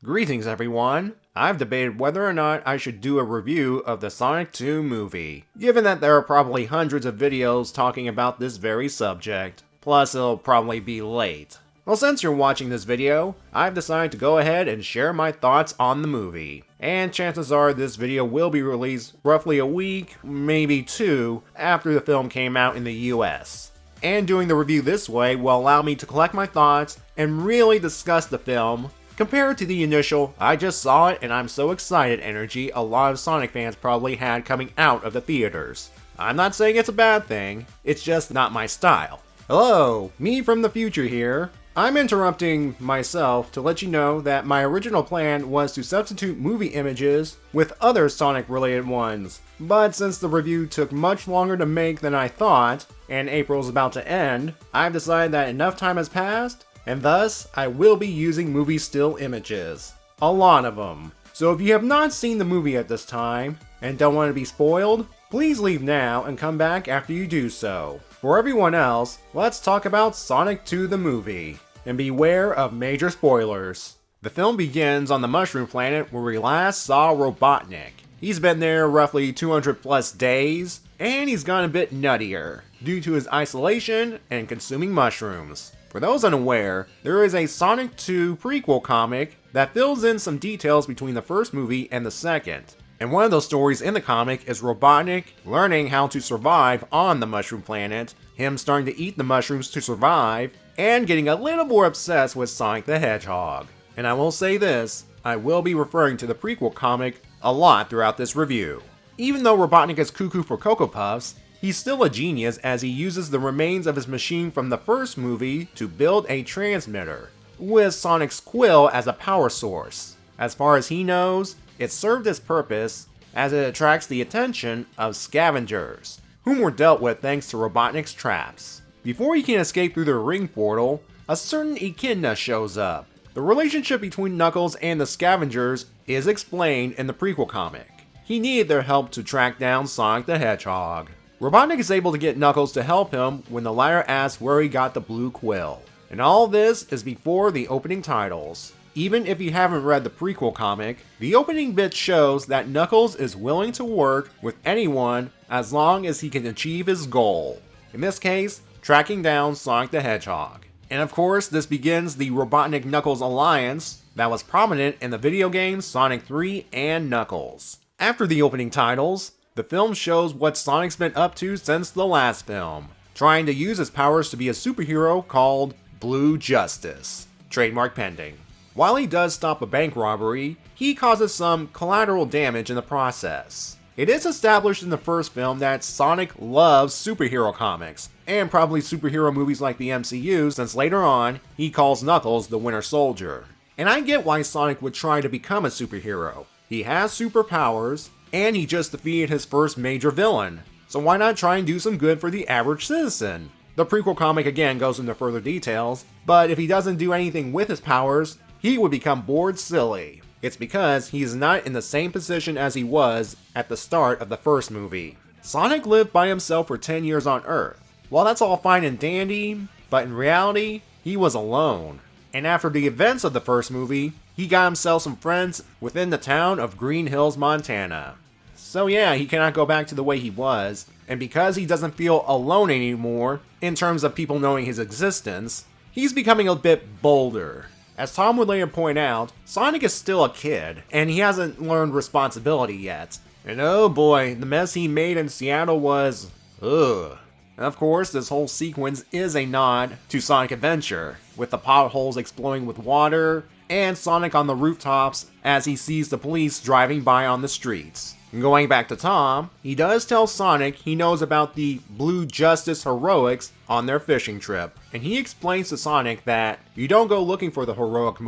Greetings everyone! I've debated whether or not I should do a review of the Sonic 2 movie, given that there are probably hundreds of videos talking about this very subject, plus it'll probably be late. Well, since you're watching this video, I've decided to go ahead and share my thoughts on the movie. And chances are this video will be released roughly a week, maybe two, after the film came out in the US. And doing the review this way will allow me to collect my thoughts and really discuss the film, compared to the initial "I just saw it and I'm so excited" energy a lot of Sonic fans probably had coming out of the theaters. I'm not saying it's a bad thing, it's just not my style. Hello, me from the future here. I'm interrupting myself to let you know that my original plan was to substitute movie images with other Sonic related ones, but since the review took much longer to make than I thought, and April's about to end, I've decided that enough time has passed, and thus I will be using movie still images. A lot of them. So if you have not seen the movie at this time, and don't want to be spoiled, please leave now and come back after you do so. For everyone else, let's talk about Sonic 2 the movie, and beware of major spoilers. The film begins on the Mushroom Planet where we last saw Robotnik. He's been there roughly 200 plus days, and he's gone a bit nuttier, due to his isolation and consuming mushrooms. For those unaware, there is a Sonic 2 prequel comic that fills in some details between the first movie and the second. And one of those stories in the comic is Robotnik learning how to survive on the Mushroom Planet, him starting to eat the mushrooms to survive, and getting a little more obsessed with Sonic the Hedgehog. And I will say this, I will be referring to the prequel comic a lot throughout this review. Even though Robotnik is cuckoo for Cocoa Puffs, he's still a genius as he uses the remains of his machine from the first movie to build a transmitter, with Sonic's quill as a power source. As far as he knows, it served its purpose as it attracts the attention of scavengers, whom were dealt with thanks to Robotnik's traps. Before he can escape through the ring portal, a certain Echidna shows up. The relationship between Knuckles and the scavengers is explained in the prequel comic. He needed their help to track down Sonic the Hedgehog. Robotnik is able to get Knuckles to help him when the latter asks where he got the blue quill. And all this is before the opening titles. Even if you haven't read the prequel comic, the opening bit shows that Knuckles is willing to work with anyone as long as he can achieve his goal. In this case, tracking down Sonic the Hedgehog. And of course, this begins the Robotnik-Knuckles alliance that was prominent in the video games Sonic 3 and Knuckles. After the opening titles, the film shows what Sonic's been up to since the last film, trying to use his powers to be a superhero called Blue Justice, trademark pending. While he does stop a bank robbery, he causes some collateral damage in the process. It is established in the first film that Sonic loves superhero comics, and probably superhero movies like the MCU, since later on, he calls Knuckles the Winter Soldier. And I get why Sonic would try to become a superhero. He has superpowers, and he just defeated his first major villain, so why not try and do some good for the average citizen? The prequel comic again goes into further details, but if he doesn't do anything with his powers, he would become bored silly. It's because he's not in the same position as he was at the start of the first movie. Sonic lived by himself for 10 years on Earth. Well, that's all fine and dandy, but in reality, he was alone. And after the events of the first movie, he got himself some friends within the town of Green Hills, Montana. So yeah, he cannot go back to the way he was, and because he doesn't feel alone anymore, in terms of people knowing his existence, he's becoming a bit bolder. As Tom would later point out, Sonic is still a kid, and he hasn't learned responsibility yet. And oh boy, the mess he made in Seattle was... ugh. And of course, this whole sequence is a nod to Sonic Adventure, with the potholes exploding with water, and Sonic on the rooftops as he sees the police driving by on the streets. Going back to Tom, he does tell Sonic he knows about the Blue Justice heroics on their fishing trip, and he explains to Sonic that you don't go looking for the heroic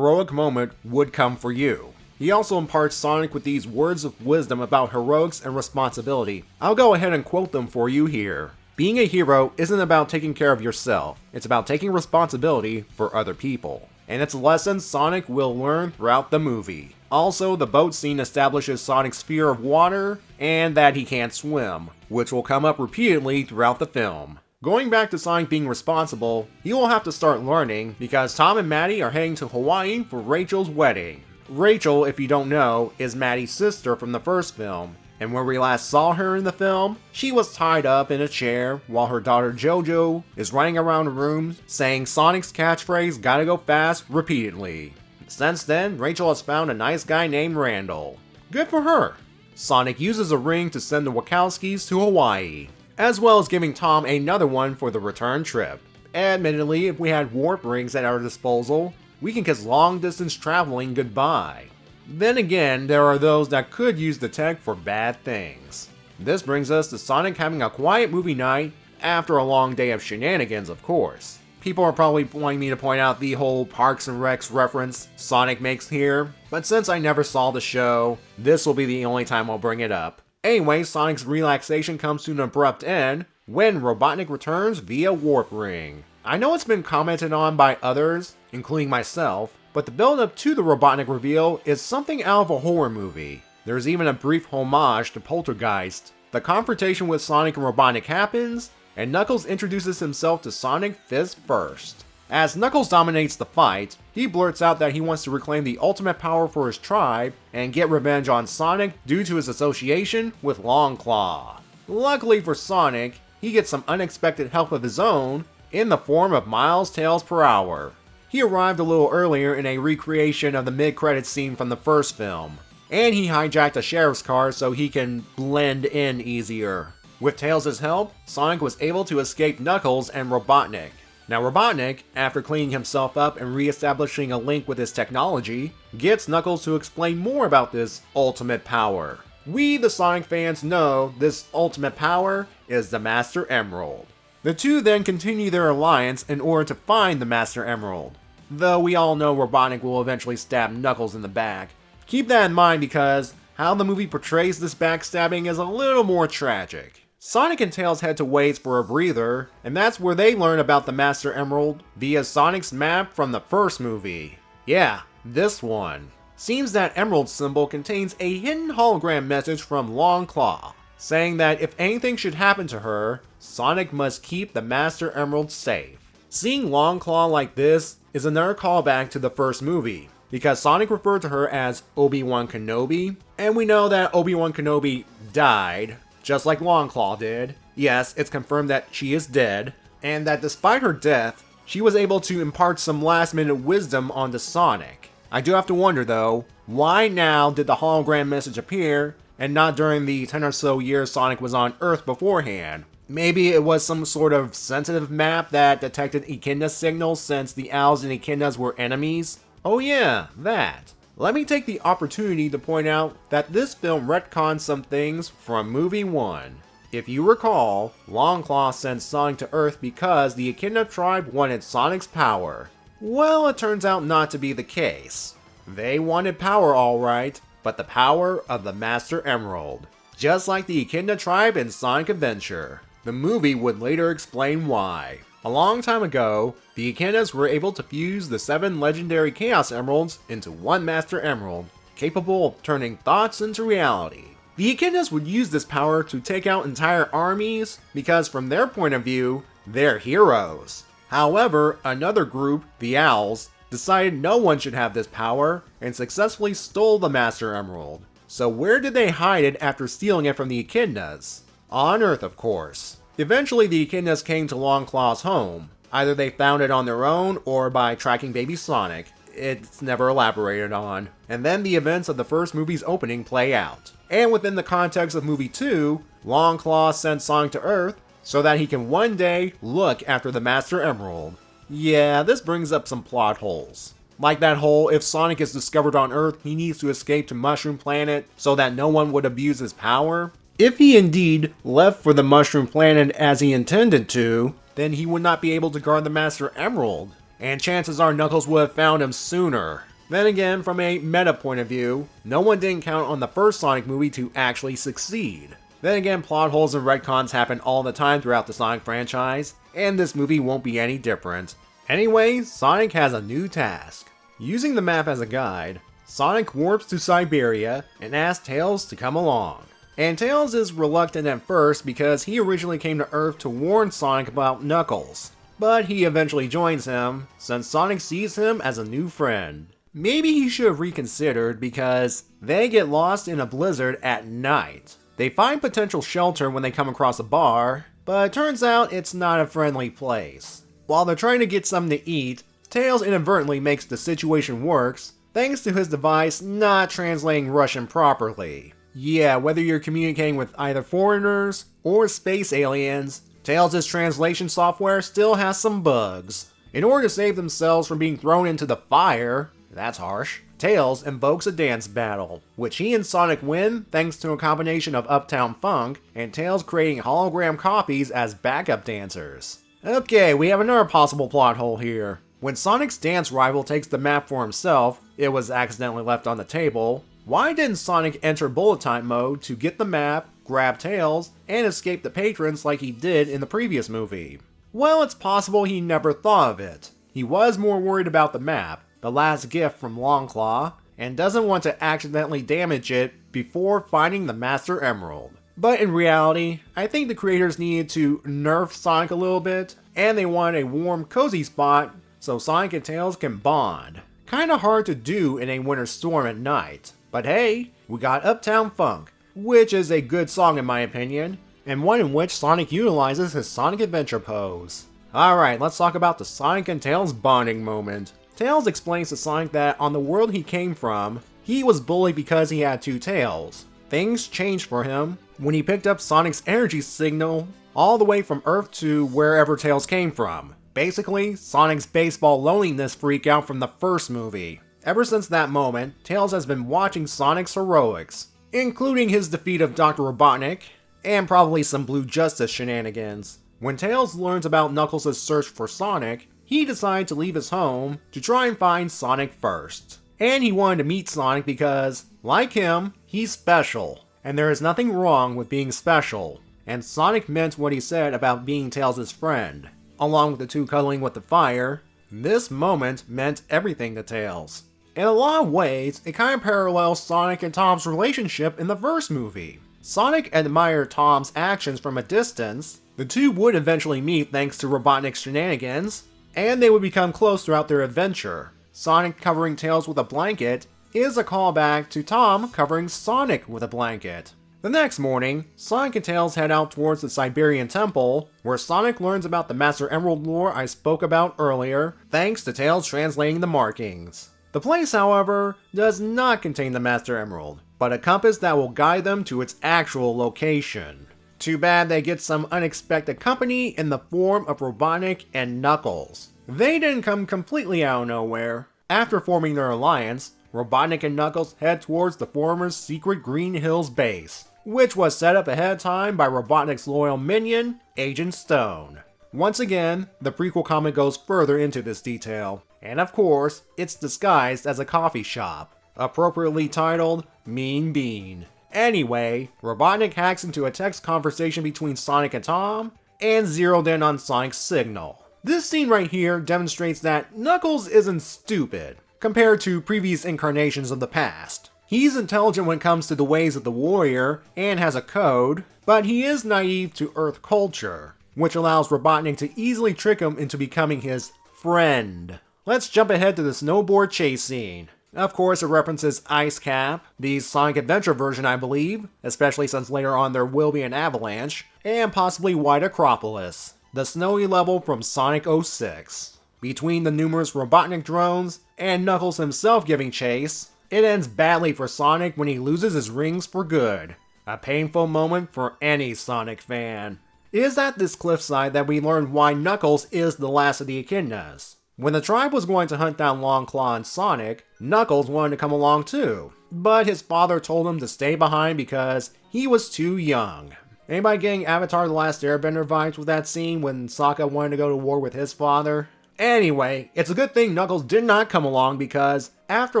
moment would come for you. He also imparts Sonic with these words of wisdom about heroics and responsibility. I'll go ahead and quote them for you here. Being a hero isn't about taking care of yourself, it's about taking responsibility for other people. And it's a lesson Sonic will learn throughout the movie. Also, the boat scene establishes Sonic's fear of water, and that he can't swim, which will come up repeatedly throughout the film. Going back to Sonic being responsible, he will have to start learning because Tom and Maddie are heading to Hawaii for Rachel's wedding. Rachel, if you don't know, is Maddie's sister from the first film, and when we last saw her in the film, she was tied up in a chair while her daughter JoJo is running around the room saying Sonic's catchphrase "gotta go fast" repeatedly. Since then, Rachel has found a nice guy named Randall. Good for her! Sonic uses a ring to send the Wachowskis to Hawaii, as well as giving Tom another one for the return trip. Admittedly, if we had warp rings at our disposal, we can kiss long-distance traveling goodbye. Then again, there are those that could use the tech for bad things. This brings us to Sonic having a quiet movie night after a long day of shenanigans, of course. People are probably wanting me to point out the whole Parks and Recs reference Sonic makes here, but since I never saw the show, this will be the only time I'll bring it up. Anyway, Sonic's relaxation comes to an abrupt end when Robotnik returns via Warp Ring. I know it's been commented on by others, including myself, but the build-up to the Robotnik reveal is something out of a horror movie. There's even a brief homage to Poltergeist. The confrontation with Sonic and Robotnik happens, and Knuckles introduces himself to Sonic fist first. As Knuckles dominates the fight, he blurts out that he wants to reclaim the ultimate power for his tribe and get revenge on Sonic due to his association with Longclaw. Luckily for Sonic, he gets some unexpected help of his own in the form of Miles Tails per Hour. He arrived a little earlier in a recreation of the mid-credits scene from the first film, and he hijacked a sheriff's car so he can blend in easier. With Tails' help, Sonic was able to escape Knuckles and Robotnik. Now Robotnik, after cleaning himself up and re-establishing a link with his technology, gets Knuckles to explain more about this ultimate power. We, the Sonic fans, know this ultimate power is the Master Emerald. The two then continue their alliance in order to find the Master Emerald, though we all know Robotnik will eventually stab Knuckles in the back. Keep that in mind because how the movie portrays this backstabbing is a little more tragic. Sonic and Tails head to Wade's for a breather, and that's where they learn about the Master Emerald via Sonic's map from the first movie. Yeah, this one. Seems that emerald symbol contains a hidden hologram message from Longclaw, saying that if anything should happen to her, Sonic must keep the Master Emerald safe. Seeing Longclaw like this is another callback to the first movie, because Sonic referred to her as Obi-Wan Kenobi, and we know that Obi-Wan Kenobi died, just like Longclaw did. Yes, it's confirmed that she is dead, and that despite her death, she was able to impart some last-minute wisdom onto Sonic. I do have to wonder though, why now did the hologram message appear, and not during the 10 or so years Sonic was on Earth beforehand? Maybe it was some sort of sensitive map that detected echidna signals since the owls and echidnas were enemies? Oh yeah, that. Let me take the opportunity to point out that this film retcons some things from movie 1. If you recall, Longclaw sent Sonic to Earth because the Echidna tribe wanted Sonic's power. Well, it turns out not to be the case. They wanted power alright, but the power of the Master Emerald. Just like the Echidna tribe in Sonic Adventure. The movie would later explain why. A long time ago, the Echidnas were able to fuse the 7 legendary Chaos Emeralds into one Master Emerald, capable of turning thoughts into reality. The Echidnas would use this power to take out entire armies, because from their point of view, they're heroes. However, another group, the Owls, decided no one should have this power, and successfully stole the Master Emerald. So where did they hide it after stealing it from the Echidnas? On Earth, of course. Eventually, the Echidnas came to Longclaw's home. Either they found it on their own, or by tracking baby Sonic. It's never elaborated on. And then the events of the first movie's opening play out. And within the context of movie 2, Longclaw sent Sonic to Earth so that he can one day look after the Master Emerald. Yeah, this brings up some plot holes. Like that whole, if Sonic is discovered on Earth, he needs to escape to Mushroom Planet so that no one would abuse his power. If he indeed left for the Mushroom Planet as he intended to, then he would not be able to guard the Master Emerald, and chances are Knuckles would have found him sooner. Then again, from a meta point of view, no one didn't count on the first Sonic movie to actually succeed. Then again, plot holes and retcons happen all the time throughout the Sonic franchise, and this movie won't be any different. Anyway, Sonic has a new task. Using the map as a guide, Sonic warps to Siberia and asks Tails to come along. And Tails is reluctant at first because he originally came to Earth to warn Sonic about Knuckles. But he eventually joins him, since Sonic sees him as a new friend. Maybe he should have reconsidered because they get lost in a blizzard at night. They find potential shelter when they come across a bar, but it turns out it's not a friendly place. While they're trying to get something to eat, Tails inadvertently makes the situation worse, thanks to his device not translating Russian properly. Yeah, whether you're communicating with either foreigners or space aliens, Tails' translation software still has some bugs. In order to save themselves from being thrown into the fire, that's harsh, Tails invokes a dance battle, which he and Sonic win thanks to a combination of Uptown Funk and Tails creating hologram copies as backup dancers. Okay, we have another possible plot hole here. When Sonic's dance rival takes the map for himself, it was accidentally left on the table. Why didn't Sonic enter bullet time mode to get the map, grab Tails, and escape the patrons like he did in the previous movie? Well, it's possible he never thought of it. He was more worried about the map, the last gift from Longclaw, and doesn't want to accidentally damage it before finding the Master Emerald. But in reality, I think the creators needed to nerf Sonic a little bit, and they wanted a warm, cozy spot so Sonic and Tails can bond. Kinda hard to do in a winter storm at night. But hey, we got Uptown Funk, which is a good song in my opinion, and one in which Sonic utilizes his Sonic Adventure pose. Alright, let's talk about the Sonic and Tails bonding moment. Tails explains to Sonic that on the world he came from, he was bullied because he had two tails. Things changed for him when he picked up Sonic's energy signal all the way from Earth to wherever Tails came from. Basically, Sonic's baseball loneliness freakout from the first movie. Ever since that moment, Tails has been watching Sonic's heroics, including his defeat of Dr. Robotnik, and probably some Blue Justice shenanigans. When Tails learns about Knuckles' search for Sonic, he decided to leave his home to try and find Sonic first. And he wanted to meet Sonic because, like him, he's special. And there is nothing wrong with being special. And Sonic meant what he said about being Tails' friend. Along with the two cuddling with the fire, this moment meant everything to Tails. In a lot of ways, it kind of parallels Sonic and Tom's relationship in the first movie. Sonic admired Tom's actions from a distance, the two would eventually meet thanks to Robotnik's shenanigans, and they would become close throughout their adventure. Sonic covering Tails with a blanket is a callback to Tom covering Sonic with a blanket. The next morning, Sonic and Tails head out towards the Siberian temple, where Sonic learns about the Master Emerald lore I spoke about earlier, thanks to Tails translating the markings. The place, however, does not contain the Master Emerald, but a compass that will guide them to its actual location. Too bad they get some unexpected company in the form of Robotnik and Knuckles. They didn't come completely out of nowhere. After forming their alliance, Robotnik and Knuckles head towards the former's secret Green Hills base, which was set up ahead of time by Robotnik's loyal minion, Agent Stone. Once again, the prequel comic goes further into this detail, and of course, it's disguised as a coffee shop, appropriately titled Mean Bean. Anyway, Robotnik hacks into a text conversation between Sonic and Tom, and zeroed in on Sonic's signal. This scene right here demonstrates that Knuckles isn't stupid, compared to previous incarnations of the past. He's intelligent when it comes to the ways of the warrior, and has a code, but he is naive to Earth culture, which allows Robotnik to easily trick him into becoming his friend. Let's jump ahead to the snowboard chase scene. Of course, it references Ice Cap, the Sonic Adventure version I believe, especially since later on there will be an avalanche, and possibly White Acropolis, the snowy level from Sonic 06. Between the numerous Robotnik drones, and Knuckles himself giving chase, it ends badly for Sonic when he loses his rings for good. A painful moment for any Sonic fan. It is at this cliffside that we learn why Knuckles is the last of the Echidnas. When the tribe was going to hunt down Longclaw and Sonic, Knuckles wanted to come along too, but his father told him to stay behind because he was too young. Anybody getting Avatar The Last Airbender vibes with that scene when Sokka wanted to go to war with his father? Anyway, it's a good thing Knuckles did not come along because after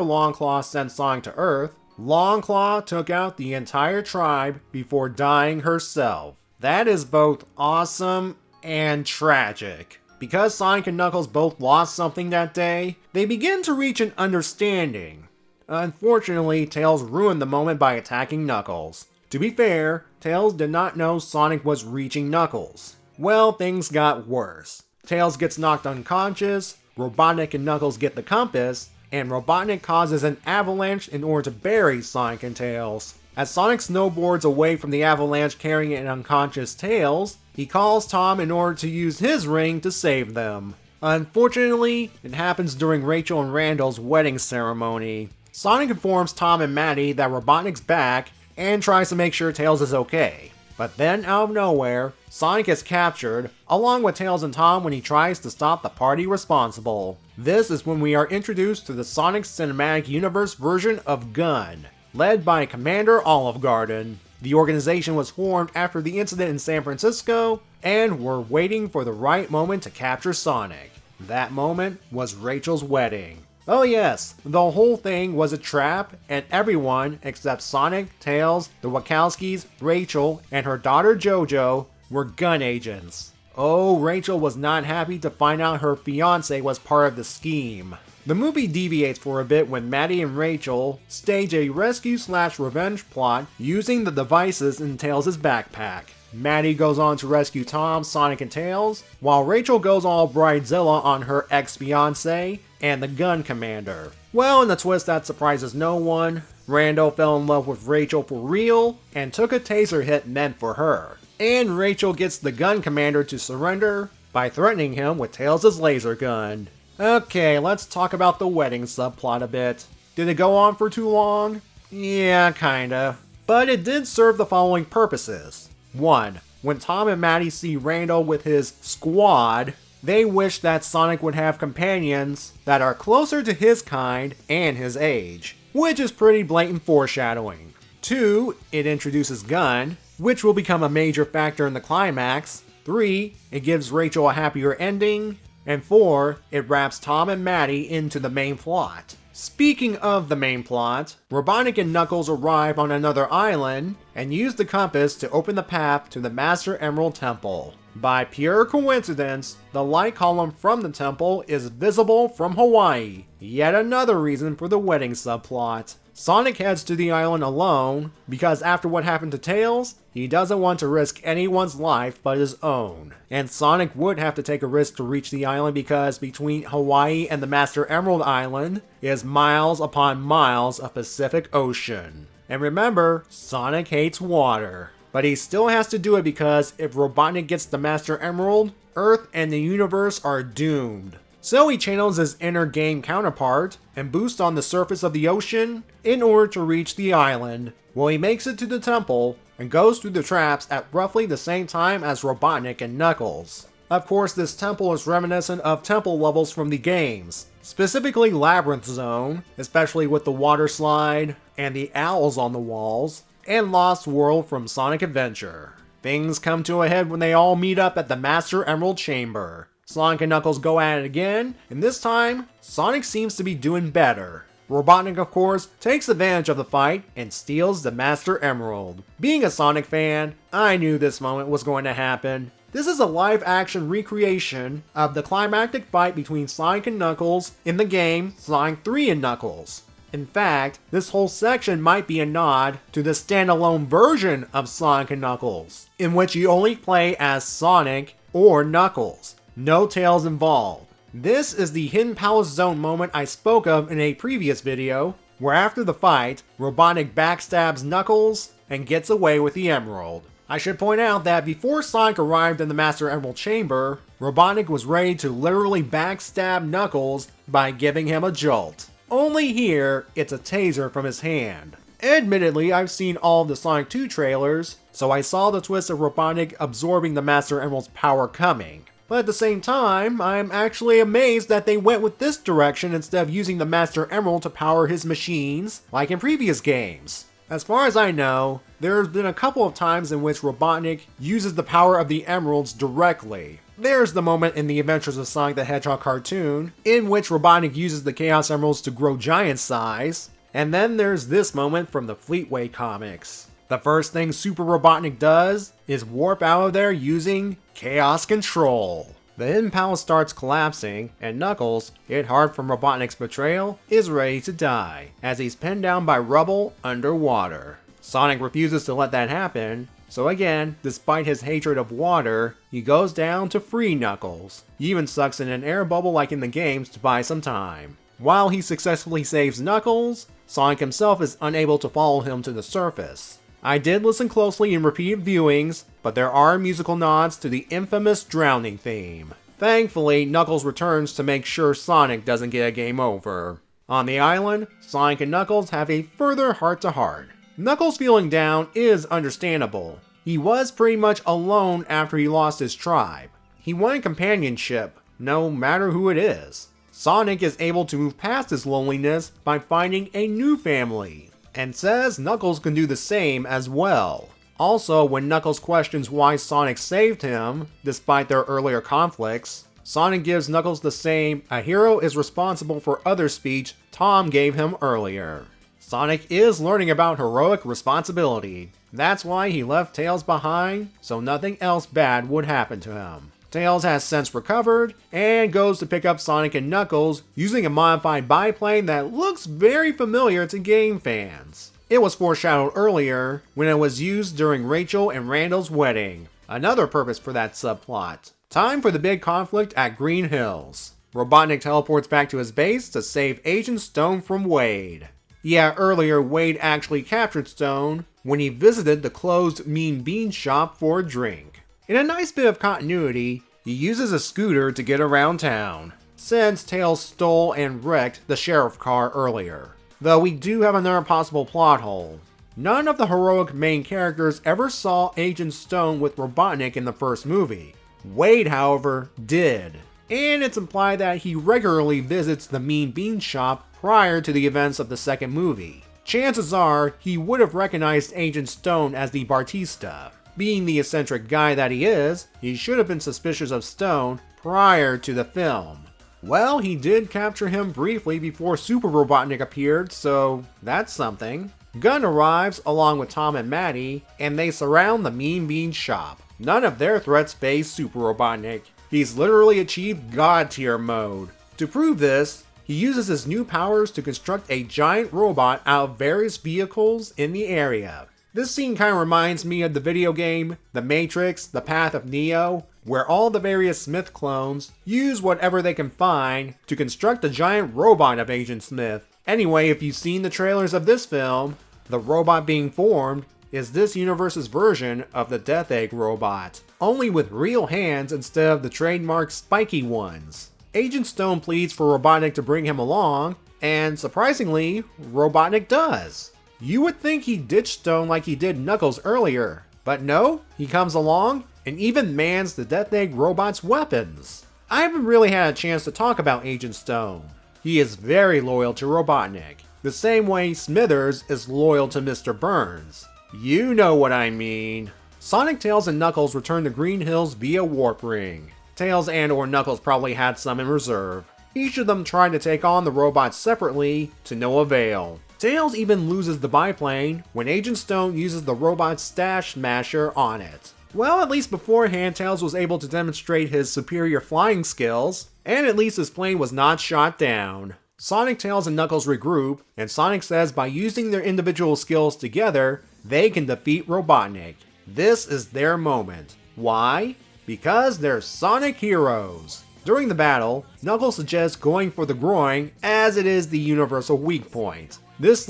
Longclaw sent Sonic to Earth, Longclaw took out the entire tribe before dying herself. That is both awesome and tragic. Because Sonic and Knuckles both lost something that day, they begin to reach an understanding. Unfortunately, Tails ruined the moment by attacking Knuckles. To be fair, Tails did not know Sonic was reaching Knuckles. Well, things got worse. Tails gets knocked unconscious, Robotnik and Knuckles get the compass, and Robotnik causes an avalanche in order to bury Sonic and Tails. As Sonic snowboards away from the avalanche carrying an unconscious Tails, he calls Tom in order to use his ring to save them. Unfortunately, it happens during Rachel and Randall's wedding ceremony. Sonic informs Tom and Maddie that Robotnik's back and tries to make sure Tails is okay. But then, out of nowhere, Sonic is captured, along with Tails and Tom when he tries to stop the party responsible. This is when we are introduced to the Sonic Cinematic Universe version of Gun, led by Commander Olive Garden. The organization was formed after the incident in San Francisco, and were waiting for the right moment to capture Sonic. That moment was Rachel's wedding. Oh yes, the whole thing was a trap, and everyone except Sonic, Tails, the Wachowskis, Rachel, and her daughter JoJo were gun agents. Oh, Rachel was not happy to find out her fiancé was part of the scheme. The movie deviates for a bit when Maddie and Rachel stage a rescue/revenge plot using the devices in Tails' backpack. Maddie goes on to rescue Tom, Sonic, and Tails, while Rachel goes all bridezilla on her ex-fiancé and the gun commander. Well, in a twist that surprises no one, Randall fell in love with Rachel for real and took a taser hit meant for her. And Rachel gets the gun commander to surrender by threatening him with Tails' laser gun. Okay, let's talk about the wedding subplot a bit. Did it go on for too long? Yeah, kinda. But it did serve the following purposes. 1. When Tom and Maddie see Randall with his squad, they wish that Sonic would have companions that are closer to his kind and his age, which is pretty blatant foreshadowing. 2. It introduces Gun, which will become a major factor in the climax. 3. It gives Rachel a happier ending. And 4. It wraps Tom and Maddie into the main plot. Speaking of the main plot, Robotnik and Knuckles arrive on another island and use the compass to open the path to the Master Emerald Temple. By pure coincidence, the light column from the temple is visible from Hawaii, yet another reason for the wedding subplot. Sonic heads to the island alone because after what happened to Tails, he doesn't want to risk anyone's life but his own. And Sonic would have to take a risk to reach the island because between Hawaii and the Master Emerald Island is miles upon miles of Pacific Ocean. And remember, Sonic hates water. But he still has to do it because if Robotnik gets the Master Emerald, Earth and the universe are doomed. So he channels his inner game counterpart and boosts on the surface of the ocean in order to reach the island. Well, he makes it to the temple and goes through the traps at roughly the same time as Robotnik and Knuckles. Of course, this temple is reminiscent of temple levels from the games, specifically Labyrinth Zone, especially with the water slide and the owls on the walls, and Lost World from Sonic Adventure. Things come to a head when they all meet up at the Master Emerald Chamber. Sonic and Knuckles go at it again, and this time, Sonic seems to be doing better. Robotnik, of course, takes advantage of the fight and steals the Master Emerald. Being a Sonic fan, I knew this moment was going to happen. This is a live-action recreation of the climactic fight between Sonic and Knuckles in the game Sonic 3 and Knuckles. In fact, this whole section might be a nod to the standalone version of Sonic and Knuckles, in which you only play as Sonic or Knuckles. No Tails involved. This is the Hidden Palace Zone moment I spoke of in a previous video, where after the fight, Robotnik backstabs Knuckles and gets away with the Emerald. I should point out that before Sonic arrived in the Master Emerald Chamber, Robotnik was ready to literally backstab Knuckles by giving him a jolt. Only here, it's a taser from his hand. Admittedly, I've seen all of the Sonic 2 trailers, so I saw the twist of Robotnik absorbing the Master Emerald's power coming. But at the same time, I'm actually amazed that they went with this direction instead of using the Master Emerald to power his machines, like in previous games. As far as I know, there's been a couple of times in which Robotnik uses the power of the emeralds directly. There's the moment in the Adventures of Sonic the Hedgehog cartoon, in which Robotnik uses the Chaos Emeralds to grow giant size, and then there's this moment from the Fleetway comics. The first thing Super Robotnik does is warp out of there using Chaos Control. The Hidden Palace starts collapsing, and Knuckles, hit hard from Robotnik's betrayal, is ready to die, as he's pinned down by rubble underwater. Sonic refuses to let that happen, so again, despite his hatred of water, he goes down to free Knuckles. He even sucks in an air bubble like in the games to buy some time. While he successfully saves Knuckles, Sonic himself is unable to follow him to the surface. I did listen closely in repeated viewings, but there are musical nods to the infamous drowning theme. Thankfully, Knuckles returns to make sure Sonic doesn't get a game over. On the island, Sonic and Knuckles have a further heart-to-heart. Knuckles feeling down is understandable. He was pretty much alone after he lost his tribe. He wanted companionship, no matter who it is. Sonic is able to move past his loneliness by finding a new family, and says Knuckles can do the same as well. Also, when Knuckles questions why Sonic saved him, despite their earlier conflicts, Sonic gives Knuckles the same "a hero is responsible for others" speech Tom gave him earlier. Sonic is learning about heroic responsibility. That's why he left Tails behind, so nothing else bad would happen to him. Tails has since recovered, and goes to pick up Sonic and Knuckles using a modified biplane that looks very familiar to game fans. It was foreshadowed earlier when it was used during Rachel and Randall's wedding. Another purpose for that subplot. Time for the big conflict at Green Hills. Robotnik teleports back to his base to save Agent Stone from Wade. Yeah, earlier Wade actually captured Stone when he visited the closed Mean Bean shop for a drink. In a nice bit of continuity, he uses a scooter to get around town, since Tails stole and wrecked the sheriff car earlier. Though we do have another possible plot hole. None of the heroic main characters ever saw Agent Stone with Robotnik in the first movie. Wade, however, did. And it's implied that he regularly visits the Mean Bean shop prior to the events of the second movie. Chances are, he would have recognized Agent Stone as the Bartista. Being the eccentric guy that he is, he should have been suspicious of Stone prior to the film. Well, he did capture him briefly before Super Robotnik appeared, so that's something. Gunn arrives along with Tom and Maddie, and they surround the Mean Bean shop. None of their threats phase Super Robotnik. He's literally achieved God tier mode. To prove this, he uses his new powers to construct a giant robot out of various vehicles in the area. This scene kind of reminds me of the video game The Matrix: The Path of Neo, where all the various Smith clones use whatever they can find to construct a giant robot of Agent Smith. Anyway, if you've seen the trailers of this film, the robot being formed is this universe's version of the Death Egg robot, only with real hands instead of the trademark spiky ones. Agent Stone pleads for Robotnik to bring him along, and surprisingly, Robotnik does. You would think he'd ditch Stone like he did Knuckles earlier, but no, he comes along and even mans the Death Egg robot's weapons. I haven't really had a chance to talk about Agent Stone. He is very loyal to Robotnik, the same way Smithers is loyal to Mr. Burns. You know what I mean. Sonic, Tails, and Knuckles return to Green Hills via Warp Ring. Tails and/or Knuckles probably had some in reserve. Each of them tried to take on the robots separately, to no avail. Tails even loses the biplane when Agent Stone uses the robot's Stash Smasher on it. Well, at least beforehand, Tails was able to demonstrate his superior flying skills, and at least his plane was not shot down. Sonic, Tails, and Knuckles regroup, and Sonic says by using their individual skills together, they can defeat Robotnik. This is their moment. Why? Because they're Sonic heroes. During the battle, Knuckles suggests going for the groin, as it is the universal weak point. This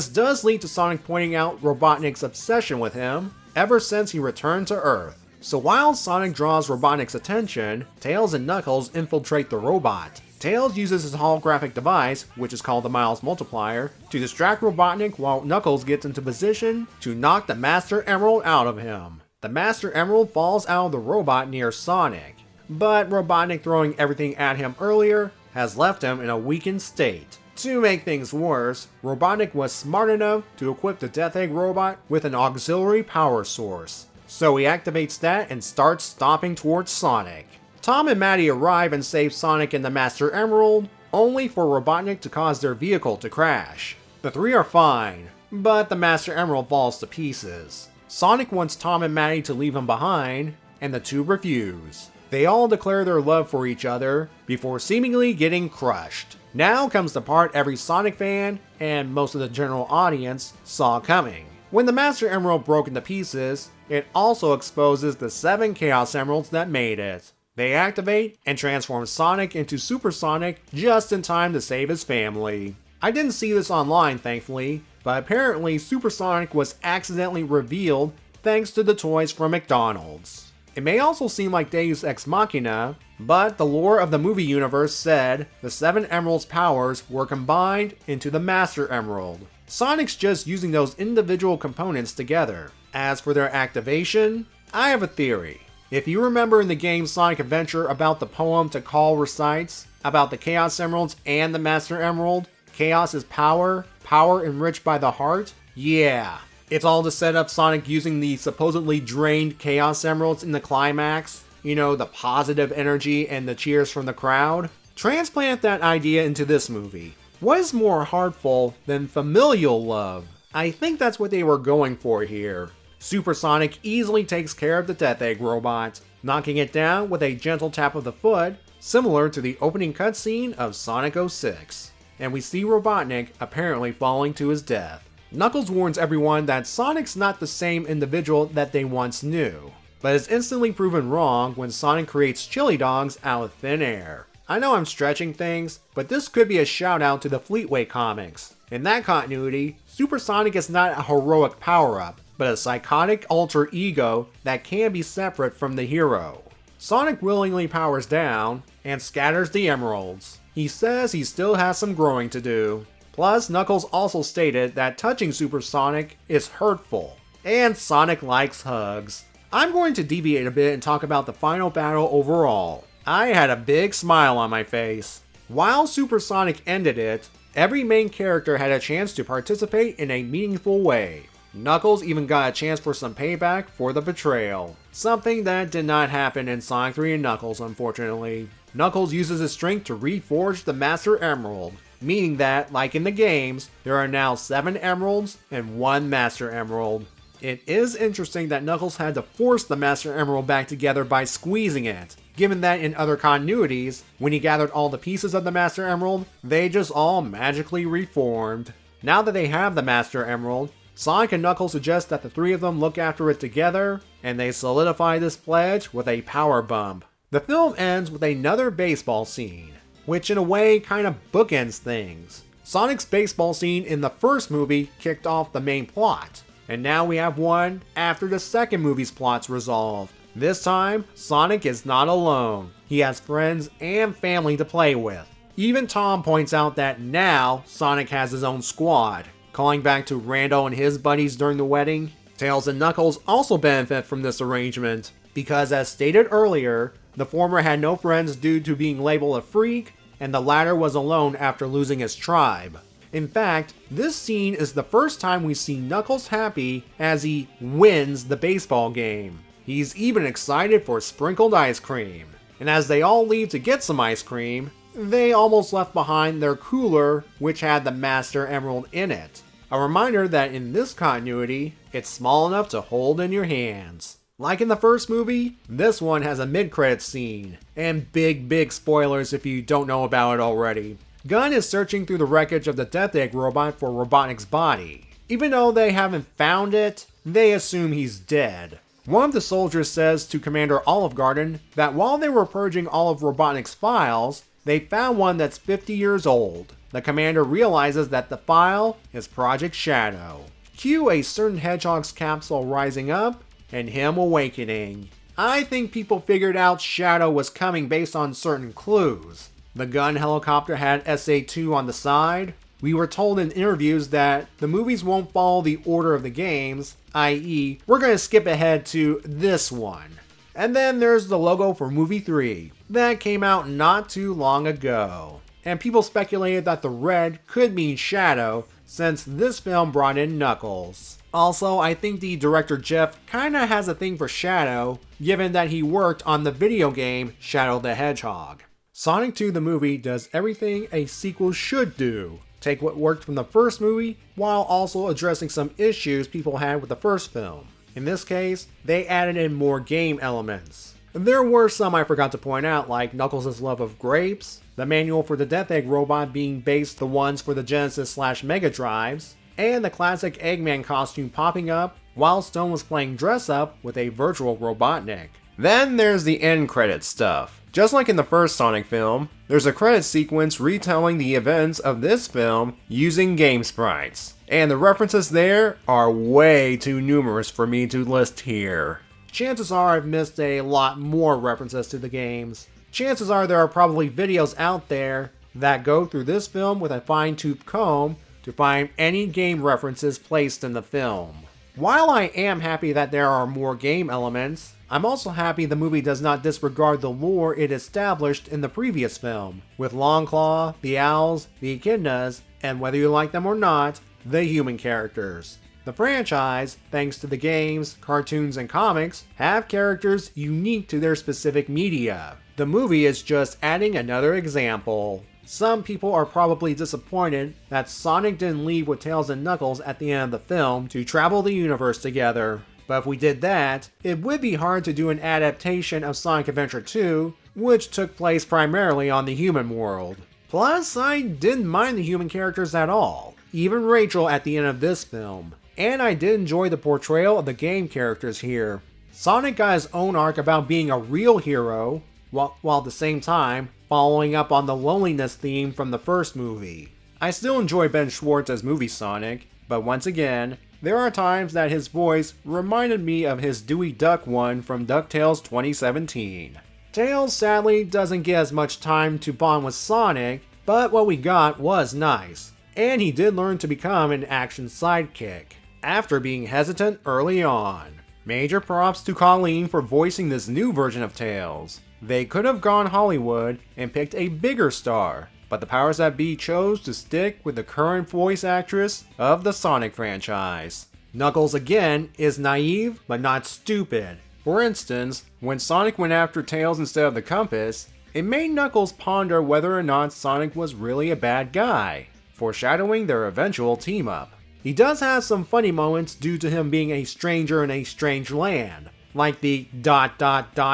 does lead to Sonic pointing out Robotnik's obsession with him ever since he returned to Earth. So while Sonic draws Robotnik's attention, Tails and Knuckles infiltrate the robot. Tails uses his holographic device, which is called the Miles Multiplier, to distract Robotnik while Knuckles gets into position to knock the Master Emerald out of him. The Master Emerald falls out of the robot near Sonic, but Robotnik throwing everything at him earlier has left him in a weakened state. To make things worse, Robotnik was smart enough to equip the Death Egg robot with an auxiliary power source, so he activates that and starts stomping towards Sonic. Tom and Maddie arrive and save Sonic and the Master Emerald, only for Robotnik to cause their vehicle to crash. The three are fine, but the Master Emerald falls to pieces. Sonic wants Tom and Maddie to leave him behind, and the two refuse. They all declare their love for each other before seemingly getting crushed. Now comes the part every Sonic fan, and most of the general audience, saw coming. When the Master Emerald broke into pieces, it also exposes the 7 Chaos Emeralds that made it. They activate and transform Sonic into Super Sonic just in time to save his family. I didn't see this online, thankfully, but apparently Super Sonic was accidentally revealed thanks to the toys from McDonald's. It may also seem like Deus Ex Machina, but the lore of the movie universe said the 7 Emeralds' powers were combined into the Master Emerald. Sonic's just using those individual components together. As for their activation, I have a theory. If you remember in the game Sonic Adventure about the poem Tikal recites, about the Chaos Emeralds and the Master Emerald, Chaos is power, power enriched by the heart? Yeah. It's all to set up Sonic using the supposedly drained Chaos Emeralds in the climax. You know, the positive energy and the cheers from the crowd. Transplant that idea into this movie. What is more heartful than familial love? I think that's what they were going for here. Super Sonic easily takes care of the Death Egg robot, knocking it down with a gentle tap of the foot, similar to the opening cutscene of Sonic 06. And we see Robotnik apparently falling to his death. Knuckles warns everyone that Sonic's not the same individual that they once knew, but is instantly proven wrong when Sonic creates chili dogs out of thin air. I know I'm stretching things, but this could be a shout out to the Fleetway comics. In that continuity, Super Sonic is not a heroic power-up, but a psychotic alter ego that can be separate from the hero. Sonic willingly powers down and scatters the emeralds. He says he still has some growing to do. Plus, Knuckles also stated that touching Super Sonic is hurtful, and Sonic likes hugs. I'm going to deviate a bit and talk about the final battle overall. I had a big smile on my face. While Super Sonic ended it, every main character had a chance to participate in a meaningful way. Knuckles even got a chance for some payback for the betrayal. Something that did not happen in Sonic 3 and Knuckles, unfortunately. Knuckles uses his strength to reforge the Master Emerald, meaning that, like in the games, there are now 7 emeralds and 1 Master Emerald. It is interesting that Knuckles had to force the Master Emerald back together by squeezing it, given that in other continuities, when he gathered all the pieces of the Master Emerald, they just all magically reformed. Now that they have the Master Emerald, Sonic and Knuckles suggest that the 3 of them look after it together, and they solidify this pledge with a power bump. The film ends with another baseball scene, which in a way kind of bookends things. Sonic's baseball scene in the first movie kicked off the main plot, and now we have one after the second movie's plot's resolved. This time, Sonic is not alone. He has friends and family to play with. Even Tom points out that now Sonic has his own squad, calling back to Randall and his buddies during the wedding. Tails and Knuckles also benefit from this arrangement, because as stated earlier, the former had no friends due to being labeled a freak, and the latter was alone after losing his tribe. In fact, this scene is the first time we see Knuckles happy as he wins the baseball game. He's even excited for sprinkled ice cream. And as they all leave to get some ice cream, they almost left behind their cooler, which had the Master Emerald in it. A reminder that in this continuity, it's small enough to hold in your hands. Like in the first movie, this one has a mid-credits scene, and big spoilers if you don't know about it already. Gunn is searching through the wreckage of the Death Egg robot for Robotnik's body. Even though they haven't found it, they assume he's dead. One of the soldiers says to Commander Olive Garden that while they were purging all of Robotnik's files, they found one that's 50 years old. The commander realizes that the file is Project Shadow. Cue a certain Hedgehog's capsule rising up, and him awakening. I think people figured out Shadow was coming based on certain clues. The gun helicopter had SA-2 on the side. We were told in interviews that the movies won't follow the order of the games, i.e., we're going to skip ahead to this one. And then there's the logo for movie 3. That came out not too long ago. And people speculated that the red could mean Shadow, since this film brought in Knuckles. Also, I think the director Jeff kinda has a thing for Shadow, given that he worked on the video game Shadow the Hedgehog. Sonic 2 the movie does everything a sequel should do. Take what worked from the first movie, while also addressing some issues people had with the first film. In this case, they added in more game elements. There were some I forgot to point out, like Knuckles' love of grapes, the manual for the Death Egg robot being based the ones for the Genesis/Mega Drives, and the classic Eggman costume popping up while Stone was playing dress up with a virtual Robotnik. Then there's the end credits stuff. Just like in the first Sonic film, there's a credit sequence retelling the events of this film using game sprites. And the references there are way too numerous for me to list here. Chances are I've missed a lot more references to the games. Chances are there are probably videos out there that go through this film with a fine-tooth comb to find any game references placed in the film. While I am happy that there are more game elements, I'm also happy the movie does not disregard the lore it established in the previous film, with Longclaw, the Owls, the Echidnas, and whether you like them or not, the human characters. The franchise, thanks to the games, cartoons, and comics, have characters unique to their specific media. The movie is just adding another example. Some people are probably disappointed that Sonic didn't leave with Tails and Knuckles at the end of the film to travel the universe together. But if we did that, it would be hard to do an adaptation of Sonic Adventure 2, which took place primarily on the human world. Plus, I didn't mind the human characters at all, even Rachel at the end of this film. And I did enjoy the portrayal of the game characters here. Sonic got his own arc about being a real hero, while at the same time following up on the loneliness theme from the first movie. I still enjoy Ben Schwartz as Movie Sonic, but once again, there are times that his voice reminded me of his Dewey Duck one from DuckTales 2017. Tails sadly doesn't get as much time to bond with Sonic, but what we got was nice, and he did learn to become an action sidekick, after being hesitant early on. Major props to Colleen for voicing this new version of Tails. They could have gone Hollywood and picked a bigger star, but the powers that be chose to stick with the current voice actress of the Sonic franchise. Knuckles again is naive but not stupid. For instance, when Sonic went after Tails instead of the compass, it made Knuckles ponder whether or not Sonic was really a bad guy, foreshadowing their eventual team up. He does have some funny moments due to him being a stranger in a strange land, like the ...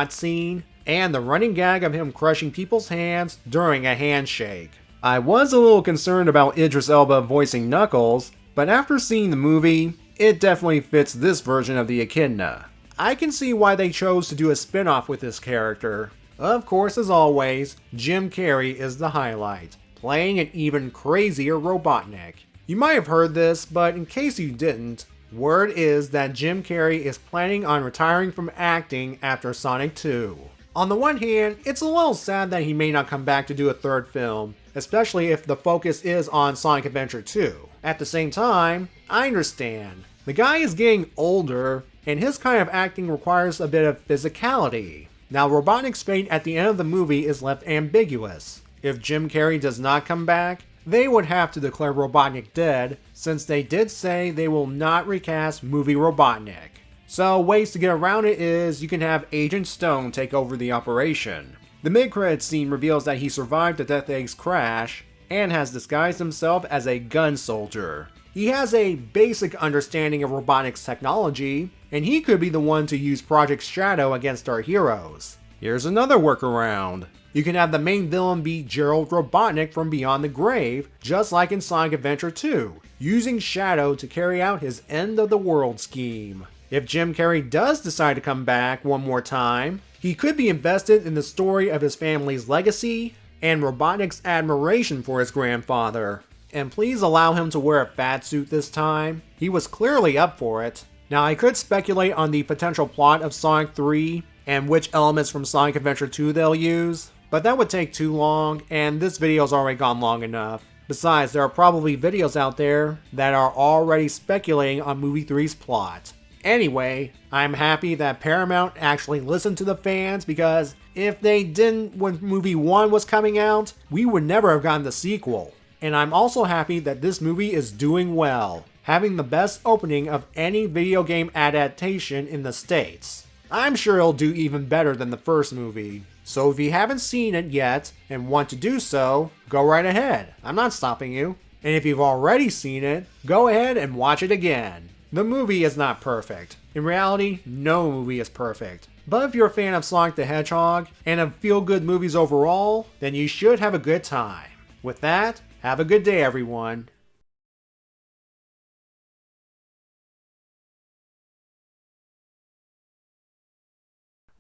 scene, and the running gag of him crushing people's hands during a handshake. I was a little concerned about Idris Elba voicing Knuckles, but after seeing the movie, it definitely fits this version of the Echidna. I can see why they chose to do a spin-off with this character. Of course, as always, Jim Carrey is the highlight, playing an even crazier Robotnik. You might have heard this, but in case you didn't, word is that Jim Carrey is planning on retiring from acting after Sonic 2. On the one hand, it's a little sad that he may not come back to do a third film, especially if the focus is on Sonic Adventure 2. At the same time, I understand. The guy is getting older, and his kind of acting requires a bit of physicality. Now, Robotnik's fate at the end of the movie is left ambiguous. If Jim Carrey does not come back, they would have to declare Robotnik dead, since they did say they will not recast movie Robotnik. So ways to get around it is you can have Agent Stone take over the operation. The mid-credits scene reveals that he survived the Death Egg's crash and has disguised himself as a gun soldier. He has a basic understanding of Robotnik's technology, and he could be the one to use Project Shadow against our heroes. Here's another workaround. You can have the main villain be Gerald Robotnik from Beyond the Grave, just like in Sonic Adventure 2, using Shadow to carry out his end-of-the-world scheme. If Jim Carrey does decide to come back one more time, he could be invested in the story of his family's legacy and Robotnik's admiration for his grandfather. And please allow him to wear a fat suit this time. He was clearly up for it. Now, I could speculate on the potential plot of Sonic 3 and which elements from Sonic Adventure 2 they'll use, but that would take too long, and this video's already gone long enough. Besides, there are probably videos out there that are already speculating on Movie 3's plot. Anyway, I'm happy that Paramount actually listened to the fans, because if they didn't when movie 1 was coming out, we would never have gotten the sequel. And I'm also happy that this movie is doing well, having the best opening of any video game adaptation in the States. I'm sure it'll do even better than the first movie. So if you haven't seen it yet and want to do so, go right ahead. I'm not stopping you. And if you've already seen it, go ahead and watch it again. The movie is not perfect. In reality, no movie is perfect. But if you're a fan of Sonic the Hedgehog and of feel-good movies overall, then you should have a good time. With that, have a good day, everyone.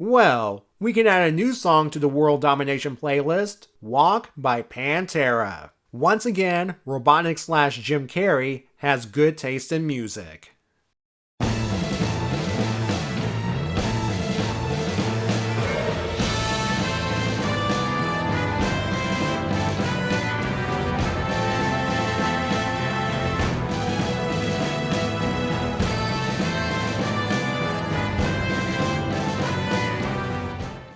Well, we can add a new song to the World Domination playlist, Walk by Pantera. Once again, Robotnik / Jim Carrey has good taste in music.